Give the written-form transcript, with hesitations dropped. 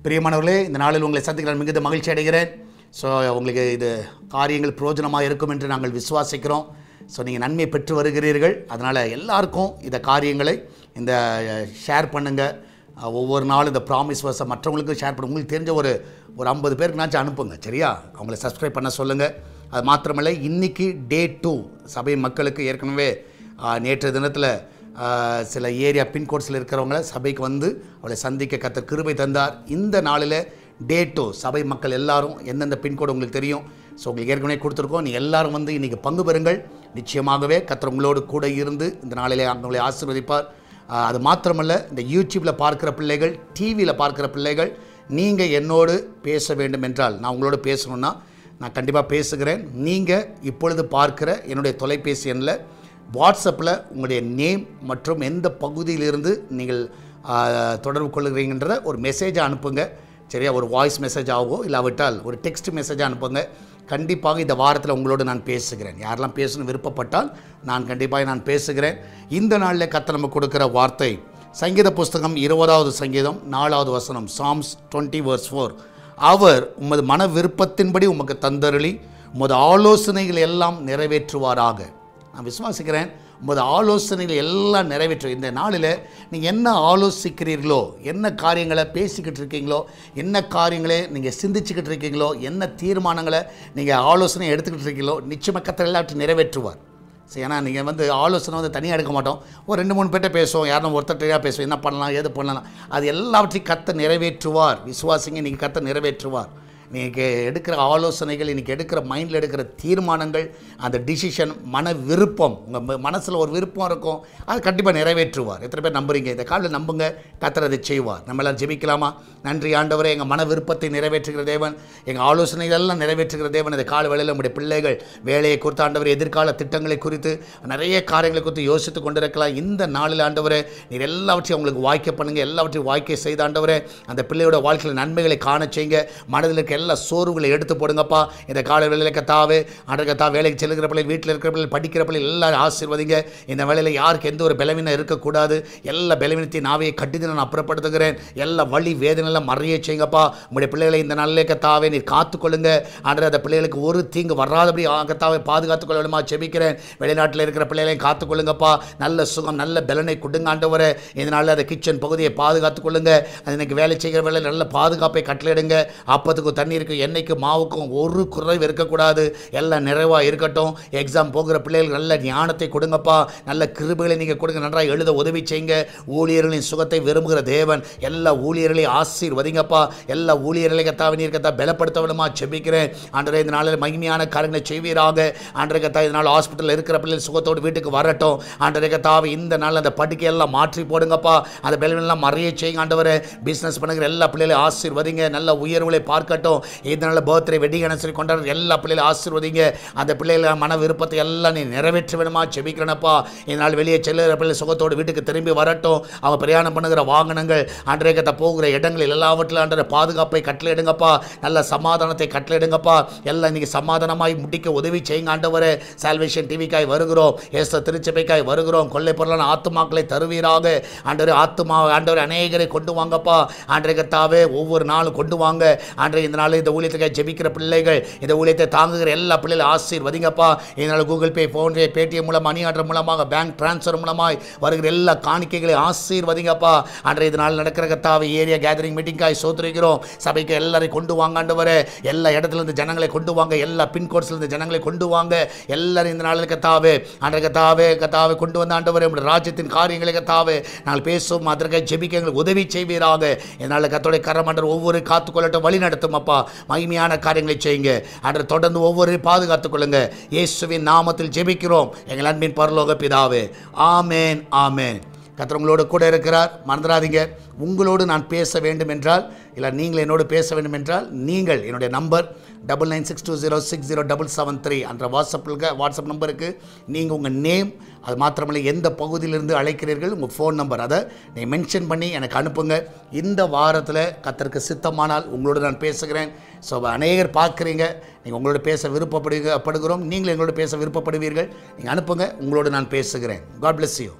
பிரியமானவர்களே, இந்த நாளில் உங்களை சந்திக்க நான் மிகுந்த மகிழ்ச்சி அடைகிறேன். ஸோ உங்களுக்கு இது காரியங்கள் பிரயோஜனமாக இருக்கும் என்று நாங்கள் விசுவாசிக்கிறோம். ஸோ நீங்கள் நன்மை பெற்று வருகிறீர்கள். அதனால் எல்லாருக்கும் இந்த காரியங்களை இந்த ஷேர் பண்ணுங்கள். ஒவ்வொரு நாளும் இந்த ப்ராமிஸ் வர்ஸை மற்றவங்களுக்கும் ஷேர் பண்ண உங்களுக்கு தெரிஞ்ச ஒரு 50 பேருக்குனாச்சும் அனுப்புங்க. சரியா? அவங்கள சப்ஸ்கிரைப் பண்ண சொல்லுங்கள். அது மாத்திரமல்ல, இன்றைக்கி டே 2 சபை மக்களுக்கு ஏற்கனவே நேற்று தினத்தில் சில ஏரியா பின்கோட்ஸில் இருக்கிறவங்கள சபைக்கு வந்து அவளை சந்திக்க கர்த்தர் கிருபை தந்தார். இந்த நாளில் டே 2 சபை மக்கள் எல்லாரும் எந்தெந்த பின்கோடு உங்களுக்கு தெரியும். ஸோ உங்களுக்கு ஏற்கனவே கொடுத்துருக்கோம். நீங்கள் எல்லாரும் வந்து இன்றைக்கி பங்கு பெறுங்கள். நிச்சயமாகவே கர்த்தர் உங்களோடு கூட இருந்து இந்த நாளிலே அவங்களை ஆசீர்வதிப்பார். அது மாத்திரமல்ல, இந்த யூடியூப்பில் பார்க்குற பிள்ளைகள், டிவியில் பார்க்குற பிள்ளைகள், நீங்கள் என்னோடு பேச வேண்டும் என்றால், நான் உங்களோட பேசணுன்னா நான் கண்டிப்பாக பேசுகிறேன். நீங்கள் இப்பொழுது பார்க்குற என்னுடைய தொலைபேசி எண்ணில் வாட்ஸ்அப்பில் உங்களுடைய நேம் மற்றும் எந்த பகுதியிலிருந்து நீங்கள் தொடர்பு கொள்ளுகிறீங்கன்றத ஒரு மெசேஜை அனுப்புங்க. சரியா? ஒரு வாய்ஸ் மெசேஜ் ஆகும், இல்லாவிட்டால் ஒரு டெக்ஸ்ட் மெசேஜாக அனுப்புங்க. கண்டிப்பாக இந்த வாரத்தில் உங்களோடு நான் பேசுகிறேன். யாரெல்லாம் பேசணும் விருப்பப்பட்டால் நான் பேசுகிறேன். இந்த நாளில் கர்த்தர் நமக்கு கொடுக்குற வார்த்தை சங்கீத புஸ்தகம் 20வது சங்கீதம் 4வது வசனம், Psalms 20:4. அவர் உமது மன விருப்பத்தின்படி உமக்கு தந்தருளி உமது ஆலோசனைகள் எல்லாம் நிறைவேற்றுவாராக. நான் விசுவாசிக்கிறேன், உமது ஆலோசனைகள் எல்லாம் நிறைவேற்றும். இந்த நாளில் நீங்கள் என்ன ஆலோசிக்கிறீர்களோ, என்ன காரியங்களை பேசிக்கிட்டு இருக்கீங்களோ, என்ன காரியங்களை நீங்கள் சிந்திச்சுக்கிட்டு இருக்கீங்களோ, என்ன தீர்மானங்களை நீங்கள் ஆலோசனை எடுத்துக்கிட்டு இருக்கீங்களோ, நிச்சயமாக கர்த்தர் எல்லாவற்றையும் நிறைவேற்றுவார். சரி, ஏன்னா நீங்கள் வந்து ஆலோசனை வந்து தனியாக எடுக்க மாட்டோம். ஒரு 2-3 பேர்ட்ட பேசுவோம், யாரும் ஒருத்தரையாக பேசுவோம், என்ன பண்ணலாம் ஏது பண்ணலாம். அது எல்லாவற்றையும் கர்த்தர் நிறைவேற்றுவார். விசுவாசிங்க, நீங்கள் கர்த்தர் நிறைவேற்றுவார். நீங்கள் எடுக்கிற ஆலோசனைகள், இன்றைக்கி எடுக்கிற மைண்டில் எடுக்கிற தீர்மானங்கள், அந்த டிசிஷன், மன விருப்பம், உங்கள் மனசில் ஒரு விருப்பம் இருக்கும், அது கண்டிப்பாக நிறைவேற்றுவார். எத்தனை பேர் நம்புறீங்க? இந்த காலையில் நம்புங்க, கர்த்தர் அதை செய்வார். நம்ம எல்லாம் ஜெபிக்கலாமா? நன்றி ஆண்டவரே, எங்கள் மன விருப்பத்தை நிறைவேற்றுகிற தேவன், எங்கள் ஆலோசனைகள் எல்லாம் நிறைவேற்றுகிற தேவன். இந்த கால வேளையில் நம்முடைய பிள்ளைகள் வேலையை குறித்து ஆண்டவரே, எதிர்கால திட்டங்களை குறித்து, நிறைய காரியங்களை குறித்து யோசித்து கொண்டிருக்கலாம். இந்த நாளில் ஆண்டவரே, நீர் எல்லாவற்றையும் அவங்களுக்கு வாய்க்க பண்ணுங்கள். எல்லாவற்றையும் வாய்க்க செய்த ஆண்டவரே, அந்த பிள்ளையோட வாழ்க்கையில் நன்மைகளை காண செய்யுங்க. மனதில் இருக்க எல்லா சோர்வுகளை எடுத்து போடுங்கப்பா. இந்த கால வேளையில் கர்த்தாவே, ஆண்டவரே, வேலைக்கு செல்லுகிற பிள்ளை, வீட்டில் இருக்கிற பிள்ளை, படிக்கிற பிள்ளை எல்லாரும் ஆசீர்வதிங்க. இந்த வேளையில் யாருக்கு எந்த ஒரு பலவீனம் இருக்கக்கூடாது. எல்லா பலவீனத்தை நாவையை கட்டிட்டு நான் அப்புறப்படுத்துகிறேன். எல்லா வலி வேதனைலாம் மறைய செய்யுங்கப்பா. உங்களுடைய பிள்ளைகளை இந்த நாளிலே கர்த்தாவே நீர் காத்துக்கொள்ளுங்க. ஆண்டவரே, அந்த பிள்ளைகளுக்கு ஒரு தீங்கு வராதபடி கர்த்தாவே பாதுகாத்துக் கொள்ளணுமா ஜெபிக்கிறேன். வெளிநாட்டில் இருக்கிற பிள்ளைகளையும் காத்துக்கொள்ளுங்கப்பா. நல்ல சுகம், நல்ல பலனை கொடுங்க ஆண்டவரே. இதனால அந்த கிச்சன் பகுதியை பாதுகாத்துக் கொள்ளுங்க. இன்னைக்கு வேலை செய்கிற வேலையில் நல்ல பாதுகாப்பை கட்டளையிடுங்க. அப்பத்துக்கு தண்ணீருக்கு, எண்ணெய்க்கு, மாவுக்கும் ஒரு குறைவு இருக்கக்கூடாது. எல்லாம் நிறைவாக இருக்கட்டும். எக்ஸாம் போகிற பிள்ளைகளுக்கு நல்ல ஞானத்தை கொடுங்கப்பா. நல்ல கிருபைகளை நீங்கள் கொடுங்க. நன்றாக எழுத உதவி செய்யுங்க. ஊழியர்களின் சுகத்தை விரும்புகிற தேவன், எல்லா ஊழியர்களையும் ஆசீர்வதிங்கப்பா. எல்லா ஊழியர்களை கர்த்தாவே நீர் கர்த்தா பலப்படுத்த வேணுமா ஜெபிக்கிறேன். ஆண்டவரே, இந்த நாளில் மகிமையான காரியங்களை செய்வீராக. ஆண்டவரே கர்த்தா, இதனால் ஹாஸ்பிட்டலில் இருக்கிற பிள்ளைகள் சுகத்தோடு வீட்டுக்கு வரட்டும். ஆண்டவரே கர்த்தாவே, இந்த நாளில் அந்த படுக்கையெல்லாம் மாற்றி போடுங்கப்பா. அந்த பலவீனெல்லாம் மறைய செய்யுங்க ஆண்டவரே. பிஸ்னஸ் பண்ணுகிற எல்லா பிள்ளைகளையும் ஆசீர்வதிங்க. நல்ல உயர்வுகளை பார்க்கட்டும். இதனால் பர்த்டே, வெட்டிங் அனிவர்சரி கொண்டாடுற எல்லா பிள்ளைகளும் ஆசீர்வதிங்க. அந்த பிள்ளைகள் மன விருப்பத்தை எல்லாம் நீ நிறைவேற்ற வேணுமா ஜெபிக்கிறனப்பா. இதனால் வெளியே செல்லுகிற பிள்ளைகள் சுகத்தோடு வீட்டுக்கு திரும்பி வரட்டும். அவங்க பிரயாணம் பண்ணுகிற வாகனங்கள், ஆண்டவரே கர்த்தா, போகிற இடங்களில் எல்லாவற்றிலும் ஆண்டவரே பாதுகாப்பை கட்டளையிடுங்கப்பா. நல்ல சமாதானத்தை கட்டளையிடுங்கப்பா. எல்லாம் இன்னைக்கு சமாதானமாய் முடிக்க உதவி செய்யுங்க ஆண்டவரே. சால்வேஷன் டிவிக்காய் வருகிறோம், ஏசு திருச்சபைக்காய் வருகிறோம். கொள்ளை பொருளான ஆத்துமாக்களை தருவீராக ஆண்டவரே. ஆத்துமா ஆண்டவரே அநேகரை கொண்டு வாங்கப்பா. ஆண்டவரே கர்த்தாவே, ஒவ்வொரு நாளும் கொண்டு வாங்க ஆண்டவரே. இந்த நாள் இந்த ஊழியத்துக்காக ஜெபிக்கிற பிள்ளைகள், இந்த ஊழியத்தை தாங்குகிற எல்லா பிள்ளைகளும் ஆசீர்வதிங்கப்பா. இதனால் கூகுள் பே, ஃபோன்பே, பேடிஎம் மூலம், மணி ஆர்டர் மூலமாக, பேங்க் டிரான்ஸ்ஃபர் மூலமாய் வருகிற எல்லா காணிக்கைகளை ஆசீர்வதிங்கப்பா. ஆண்டவரே, இதனால் நடக்கிற கர்த்தாவே ஏரியா கேதரிங் மீட்டிங்காய் சோத்திரிக்கிறோம். சபைக்கு எல்லாரையும் கொண்டு வாங்க ஆண்டவரே. எல்லா இடத்துல இருந்து ஜனங்களை கொண்டு வாங்க. எல்லா பின்கோட்ஸ்ல இருந்து ஜனங்களை கொண்டு வாங்க. எல்லாரும் இந்த நாளில் கர்த்தாவே, ஆண்டவரே கர்த்தாவே கொண்டு வந்த ஆண்டவரே, உம்முடைய ராஜ்யத்தின் காரியங்களை கர்த்தாவே நாங்கள் பேசுவோம். அதற்காக ஜெபிக்க எங்களுக்கு உதவி செய்வீராக. இதனால் கர்த்தருடைய கரம் ஆண்டவர் ஒவ்வொரு காத்துக்கொள்ளட்டும், வழி நடத்தும் அப்பா. மகிமையான காரியங்களை செய்யுங்க ஆண்டவரே. தொடர்ந்து ஒவ்வொரு பாதுகாத்துக் கொள்ளுங்க. இயேசுவின் நாமத்தில் ஜெபிக்கிறோம் எங்கள் அன்பின் பரலோக பிதாவே. ஆமேன், ஆமேன். கர்த்தர் உங்களோடு கூட இருக்கிறார். மறந்துடாதீங்க, உங்களோடு நான் பேச வேண்டும் என்றால், இல்லை நீங்கள் என்னோடு பேச வேண்டும் என்றால், நீங்கள் என்னுடைய நம்பர் 9962060773 என்ற வாட்ஸ்அப் நம்பருக்கு நீங்கள் உங்கள் நேம், அது மாத்திரமல்ல எந்த பகுதியிலிருந்து அழைக்கிறீர்கள், உங்கள் ஃபோன் நம்பர், அதை நீங்கள் மென்ஷன் பண்ணி எனக்கு அனுப்புங்க. இந்த வாரத்தில் கர்த்தருக்கு சித்தமானால் உங்களோடு நான் பேசுகிறேன். ஸோ அநேகர் பார்க்குறீங்க, நீங்கள் உங்களோட பேச விருப்பப்படுகிறோம், நீங்கள் எங்களோட பேச விருப்பப்படுவீர்கள். நீங்கள் அனுப்புங்க, உங்களோடு நான் பேசுகிறேன். God bless you.